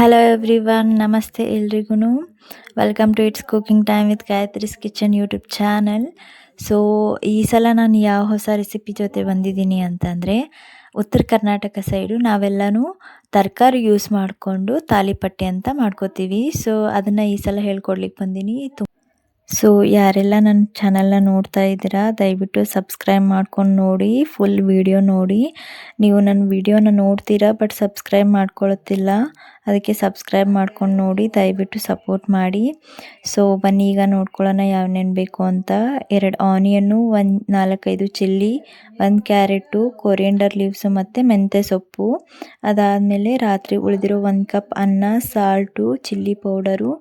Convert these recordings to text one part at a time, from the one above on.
Hello everyone, ನಮಸ್ತೆ ಎಲ್ರಿಗೂ. Welcome to its cooking time with Gayatri's kitchen YouTube channel. So ಈ ಸಲ ನಾನು ಯಾವ ಹೊಸ ರೆಸಿಪಿ ಜೊತೆ ಬಂದಿದ್ದೀನಿ ಅಂತಂದರೆ, ಉತ್ತರ ಕರ್ನಾಟಕ ಸೈಡು ನಾವೆಲ್ಲನೂ ತರಕಾರಿ ಯೂಸ್ ಮಾಡಿಕೊಂಡು ತಾಲಿಪಟ್ಟೆ ಅಂತ ಮಾಡ್ಕೋತೀವಿ. ಸೊ ಅದನ್ನು ಈ ಸಲ ಹೇಳ್ಕೊಡ್ಲಿಕ್ಕೆ ಬಂದೀನಿ. ಸೊ ಯಾರೆಲ್ಲ ನನ್ನ ಚಾನಲ್ನ ನೋಡ್ತಾ ಇದ್ದೀರಾ, ದಯವಿಟ್ಟು ಸಬ್ಸ್ಕ್ರೈಬ್ ಮಾಡ್ಕೊಂಡು ನೋಡಿ, ಫುಲ್ ವಿಡಿಯೋ ನೋಡಿ. ನೀವು ನನ್ನ ವಿಡಿಯೋನ ನೋಡ್ತೀರಾ ಬಟ್ ಸಬ್ಸ್ಕ್ರೈಬ್ ಮಾಡ್ಕೊಳ್ಳುತ್ತಿಲ್ಲ, ಅದಕ್ಕೆ ಸಬ್ಸ್ಕ್ರೈಬ್ ಮಾಡ್ಕೊಂಡು ನೋಡಿ, ದಯವಿಟ್ಟು ಸಪೋರ್ಟ್ ಮಾಡಿ. ಸೊ ಬನ್ನಿ ಈಗ ನೋಡ್ಕೊಳ್ಳೋಣ ಯಾವನೇನು ಬೇಕು ಅಂತ. 2 onion, 4-5 chilli, 1 carrot, coriander leaves ಮತ್ತು ಮೆಂತ್ಯ ಸೊಪ್ಪು. ಅದಾದಮೇಲೆ ರಾತ್ರಿ ಉಳಿದಿರೋ 1 ಕಪ್ ಅನ್ನ, ಸಾಲ್ಟು, ಚಿಲ್ಲಿ ಪೌಡರು,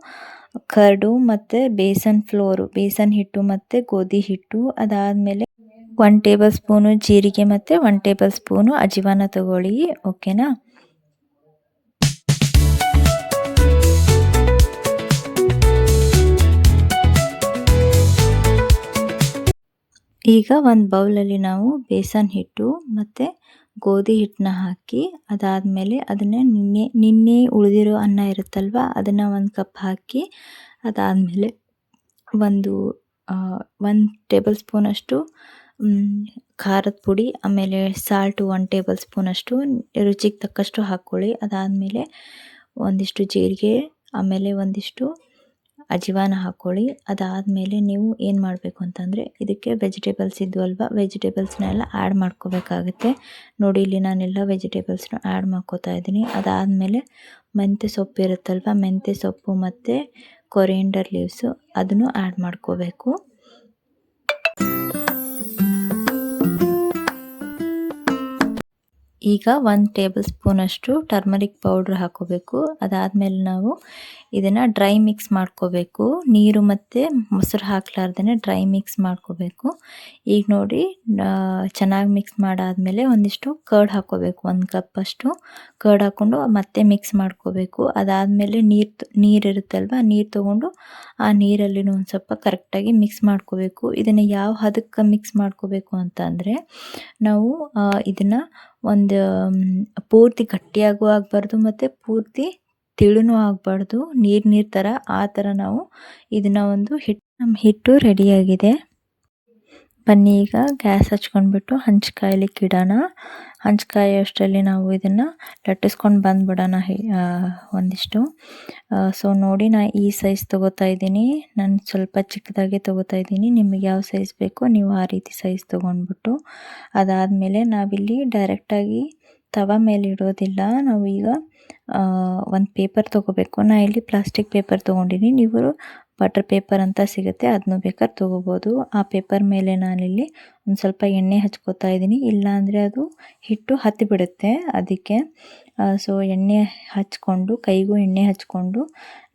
ಕರ್ಡು ಮತ್ತು ಬೇಸನ್ ಹಿಟ್ಟು ಮತ್ತು ಗೋಧಿ ಹಿಟ್ಟು. ಅದಾದಮೇಲೆ 1 ಟೇಬಲ್ ಸ್ಪೂನು ಜೀರಿಗೆ ಮತ್ತು 1 ಟೇಬಲ್ ಸ್ಪೂನು ಅಜಿವಾನ ತಗೊಳ್ಳಿ, ಓಕೆನಾ. ಈಗ ಒಂದು ಬೌಲಲ್ಲಿ ನಾವು ಬೇಸನ್ ಹಿಟ್ಟು ಮತ್ತು ಗೋಧಿ ಹಿಟ್ಟನ್ನ ಹಾಕಿ, ಅದಾದಮೇಲೆ ಅದನ್ನು ನಿನ್ನೆ ಉಳಿದಿರೋ ಅನ್ನ ಇರುತ್ತಲ್ವ, ಅದನ್ನು 1 ಕಪ್ ಹಾಕಿ, ಅದಾದಮೇಲೆ 1 ಟೇಬಲ್ ಸ್ಪೂನಷ್ಟು ಖಾರದ ಪುಡಿ, ಆಮೇಲೆ ಸಾಲ್ಟು 1 ಟೇಬಲ್ ಸ್ಪೂನಷ್ಟು ರುಚಿಗೆ ತಕ್ಕಷ್ಟು ಹಾಕ್ಕೊಳ್ಳಿ. ಅದಾದಮೇಲೆ ಒಂದಿಷ್ಟು ಜೀರಿಗೆ, ಆಮೇಲೆ ಒಂದಿಷ್ಟು ಅಜಿವಾನ ಹಾಕ್ಕೊಳ್ಳಿ. ಅದಾದಮೇಲೆ ನೀವು ಏನು ಮಾಡಬೇಕು ಅಂತಂದರೆ, ಇದಕ್ಕೆ ವೆಜಿಟೇಬಲ್ಸ್ ಇದ್ವಲ್ವ, ವೆಜಿಟೇಬಲ್ಸ್ನೆಲ್ಲ ಆ್ಯಡ್ ಮಾಡ್ಕೋಬೇಕಾಗುತ್ತೆ. ನೋಡಿ, ಇಲ್ಲಿ ನಾನೆಲ್ಲ ವೆಜಿಟೇಬಲ್ಸ್ನ ಆ್ಯಡ್ ಮಾಡ್ಕೋತಾ ಇದ್ದೀನಿ. ಅದಾದಮೇಲೆ ಮೆಂತ್ಯ ಸೊಪ್ಪು ಇರುತ್ತಲ್ವ, ಮೆಂತ್ಯ ಸೊಪ್ಪು ಮತ್ತು ಕೊರಿಯಂಡರ್ ಲೀವ್ಸು ಅದನ್ನು ಆ್ಯಡ್ ಮಾಡ್ಕೋಬೇಕು. ಈಗ 1 ಟೇಬಲ್ ಸ್ಪೂನಷ್ಟು ಟರ್ಮರಿಕ್ ಪೌಡ್ರ್ ಹಾಕ್ಕೋಬೇಕು. ಅದಾದಮೇಲೆ ನಾವು ಇದನ್ನು ಡ್ರೈ ಮಿಕ್ಸ್ ಮಾಡ್ಕೋಬೇಕು. ನೀರು ಮತ್ತು ಮೊಸರು ಹಾಕ್ಲಾರ್ದೇ ಡ್ರೈ ಮಿಕ್ಸ್ ಮಾಡ್ಕೋಬೇಕು. ಈಗ ನೋಡಿ, ಚೆನ್ನಾಗಿ ಮಿಕ್ಸ್ ಮಾಡಾದಮೇಲೆ ಒಂದಿಷ್ಟು ಕರ್ಡ್ ಹಾಕ್ಕೋಬೇಕು. 1 ಕಪ್ಪಷ್ಟು ಕರ್ಡ್ ಹಾಕ್ಕೊಂಡು ಮತ್ತೆ ಮಿಕ್ಸ್ ಮಾಡ್ಕೋಬೇಕು. ಅದಾದಮೇಲೆ ನೀರಿರುತ್ತಲ್ವ, ನೀರು ತೊಗೊಂಡು ಆ ನೀರಲ್ಲಿ ಒಂದು ಸ್ವಲ್ಪ ಕರೆಕ್ಟಾಗಿ ಮಿಕ್ಸ್ ಮಾಡ್ಕೋಬೇಕು. ಇದನ್ನು ಯಾವ ಹದಕ್ಕೆ ಮಿಕ್ಸ್ ಮಾಡ್ಕೋಬೇಕು ಅಂತ ಅಂದರೆ, ನಾವು ಇದನ್ನು ಒಂದು ಪೂರ್ತಿ ಗಟ್ಟಿಯಾಗೂ ಆಗಬಾರ್ದು ಮತ್ತು ಪೂರ್ತಿ ತಿಳುನೂ ಆಗಬಾರ್ದು, ನೀರು ಥರ, ಆ ಥರ ನಾವು ಇದನ್ನು ನಮ್ಮ ಹಿಟ್ಟು ರೆಡಿಯಾಗಿದೆ. ಬನ್ನಿ ಈಗ ಗ್ಯಾಸ್ ಹಚ್ಕೊಂಡ್ಬಿಟ್ಟು ಹಂಚ್ಕಾಯ್ಲಿಕ್ಕೆ ಇಡೋಣ. ಅಷ್ಟರಲ್ಲಿ ನಾವು ಇದನ್ನು ಲಟ್ಟಿಸ್ಕೊಂಡು ಬಂದುಬಿಡೋಣ ಒಂದಿಷ್ಟು. ಸೊ ನೋಡಿ, ನಾನು ಈ ಸೈಜ್ ತೊಗೋತಾ ಇದ್ದೀನಿ. ನಾನು ಸ್ವಲ್ಪ ಚಿಕ್ಕದಾಗೆ ತೊಗೋತಾ ಇದ್ದೀನಿ. ನಿಮಗೆ ಯಾವ ಸೈಜ್ ಬೇಕೋ ನೀವು ಆ ರೀತಿ ಸೈಜ್ ತೊಗೊಂಡ್ಬಿಟ್ಟು, ಅದಾದಮೇಲೆ ನಾವಿಲ್ಲಿ ಡೈರೆಕ್ಟಾಗಿ ತವ ಮೇಲೆ ಇಡೋದಿಲ್ಲ. ನಾವು ಈಗ ಒಂದು ಪೇಪರ್ ತೊಗೋಬೇಕು. ನಾನು ಇಲ್ಲಿ ಪ್ಲಾಸ್ಟಿಕ್ ಪೇಪರ್ ತೊಗೊಂಡಿದ್ದೀನಿ. ನೀವು ಬಟರ್ ಪೇಪರ್ ಅಂತ ಸಿಗುತ್ತೆ, ಅದನ್ನು ಬೇಕಾದ್ರೆ ತೊಗೋಬೋದು. ಆ ಪೇಪರ್ ಮೇಲೆ ನಾನಿಲ್ಲಿ ಒಂದು ಸ್ವಲ್ಪ ಎಣ್ಣೆ ಹಚ್ಕೋತಾ ಇದ್ದೀನಿ, ಇಲ್ಲಾಂದರೆ ಅದು ಹಿಟ್ಟು ಹತ್ತಿಬಿಡುತ್ತೆ, ಅದಕ್ಕೆ. ಸೊ ಎಣ್ಣೆ ಹಚ್ಕೊಂಡು, ಕೈಗೂ ಎಣ್ಣೆ ಹಚ್ಕೊಂಡು,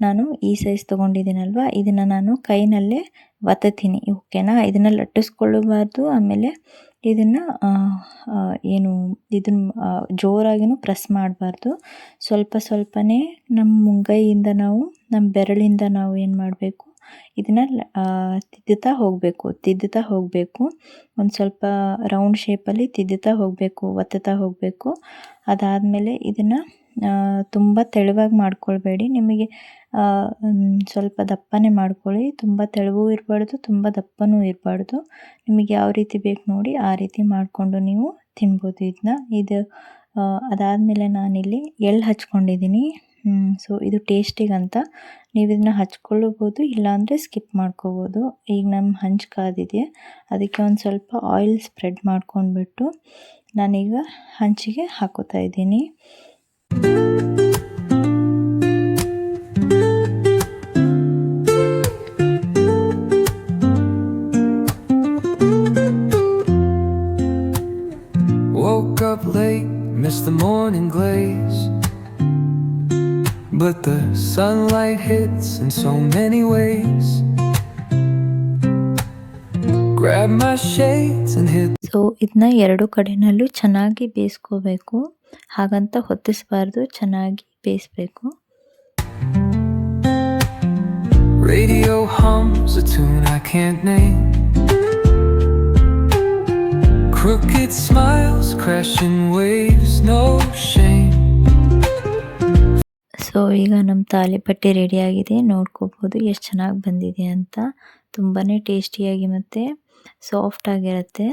ನಾನು ಈ ಸೈಜ್ ತೊಗೊಂಡಿದ್ದೀನಲ್ವ, ಇದನ್ನು ನಾನು ಕೈನಲ್ಲೇ ಒತ್ತೀನಿ, ಓಕೆನಾ. ಇದನ್ನು ಲಟ್ಟಿಸ್ಕೊಳ್ಳಬಾರ್ದು. ಆಮೇಲೆ ಇದನ್ನು ಜೋರಾಗಿನೂ ಪ್ರೆಸ್ ಮಾಡಬಾರ್ದು. ಸ್ವಲ್ಪ ಸ್ವಲ್ಪನೇ ನಮ್ಮ ಮುಂಗೈಯಿಂದ ನಮ್ಮ ಬೆರಳಿಂದ ನಾವು ಏನು ಮಾಡಬೇಕು, ಇದನ್ನು ತಿದ್ದುತ್ತಾ ಹೋಗಬೇಕು. ಒಂದು ಸ್ವಲ್ಪ ರೌಂಡ್ ಶೇಪಲ್ಲಿ ತಿದ್ದುತ್ತಾ ಹೋಗಬೇಕು, ಒತ್ತುತ್ತಾ ಹೋಗಬೇಕು. ಅದಾದಮೇಲೆ ಇದನ್ನು ತುಂಬ ತೆಳುವಾಗಿ ಮಾಡ್ಕೊಳ್ಬೇಡಿ. ನಿಮಗೆ ಸ್ವಲ್ಪ ದಪ್ಪನೇ ಮಾಡ್ಕೊಳ್ಳಿ. ತುಂಬ ತೆಳುವೂ ಇರಬಾರ್ದು, ತುಂಬ ದಪ್ಪನೂ ಇರಬಾರ್ದು. ನಿಮಗೆ ಯಾವ ರೀತಿ ಬೇಕು ನೋಡಿ ಆ ರೀತಿ ಮಾಡಿಕೊಂಡು ನೀವು ತಿನ್ಬೋದು ಇದನ್ನ. ಅದಾದಮೇಲೆ ನಾನಿಲ್ಲಿ ಎಳ್ಳು ಹಚ್ಕೊಂಡಿದ್ದೀನಿ. ಸೊ ಇದು ಟೇಸ್ಟಿಗಂತ ನೀವು ಇದನ್ನ ಹಚ್ಕೊಳ್ಳಬೋದು, ಇಲ್ಲಾಂದರೆ ಸ್ಕಿಪ್ ಮಾಡ್ಕೋಬೋದು. ಈಗ ನಮ್ಮ ಹಂಚು ಕಾದಿದೆ, ಅದಕ್ಕೆ ಒಂದು ಸ್ವಲ್ಪ ಆಯಿಲ್ ಸ್ಪ್ರೆಡ್ ಮಾಡ್ಕೊಂಡ್ಬಿಟ್ಟು ನಾನೀಗ ಹಂಚಿಗೆ ಹಾಕೋತಾ ಇದ್ದೀನಿ. Woke up late, missed the morning glaze, but the sunlight hits in so many ways. Grab my shades and hit. So ಇದನ್ನ 2 ಕಡೆನಲ್ಲೂ ಚೆನ್ನಾಗಿ ಬೇಯಿಸ್ಕೋಬೇಕು. ಹಾಗಂತ ಹೊತ್ತಿಸಬಾರ್ದು, ಚೆನ್ನಾಗಿ ಬೇಯಿಸ್ಬೇಕು. Radio hums a tune I can't name. Crooked smiles, crashing waves, no shame. So ಈಗ ನಮ್ಮ ತಾಲಿಪಟ್ಟಿ ರೆಡಿಯಾಗಿದೆ. ನೋಡ್ಕೋಬೋದು ಎಷ್ಟು ಚೆನ್ನಾಗಿ ಬಂದಿದೆ ಅಂತ. ತುಂಬಾ ಟೇಸ್ಟಿಯಾಗಿ ಮತ್ತು ಸಾಫ್ಟಾಗಿರುತ್ತೆ.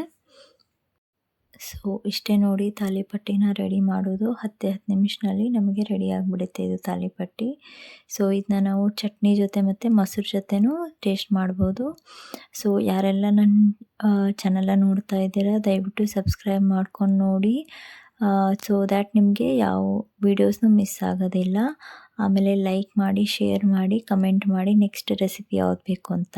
ಸೊ ಇಷ್ಟೇ ನೋಡಿ ತಾಲಿಪಟ್ಟಿನ ರೆಡಿ ಮಾಡೋದು 10 ನಿಮಿಷದಲ್ಲಿ ನಮಗೆ ರೆಡಿ ಆಗಿಬಿಡುತ್ತೆ ಇದು ತಾಲಿಪಟ್ಟಿ. ಸೊ ಇದನ್ನ ನಾವು ಚಟ್ನಿ ಜೊತೆ ಮತ್ತು ಮೊಸರು ಜೊತೆನೂ ಟೇಸ್ಟ್ ಮಾಡ್ಬೋದು. ಸೊ ಯಾರೆಲ್ಲ ನನ್ನ ಚಾನಲ್ನ ನೋಡ್ತಾ ಇದ್ದೀರಾ ದಯವಿಟ್ಟು ಸಬ್ಸ್ಕ್ರೈಬ್ ಮಾಡ್ಕೊಂಡು ನೋಡಿ. ಸೊ ದ್ಯಾಟ್ ನಿಮಗೆ ಯಾವ ವೀಡಿಯೋಸ್ನೂ ಮಿಸ್ ಆಗೋದಿಲ್ಲ. ಆಮೇಲೆ ಲೈಕ್ ಮಾಡಿ, ಶೇರ್ ಮಾಡಿ, ಕಮೆಂಟ್ ಮಾಡಿ ನೆಕ್ಸ್ಟ್ ರೆಸಿಪಿ ಯಾವ್ದು ಬೇಕು ಅಂತ.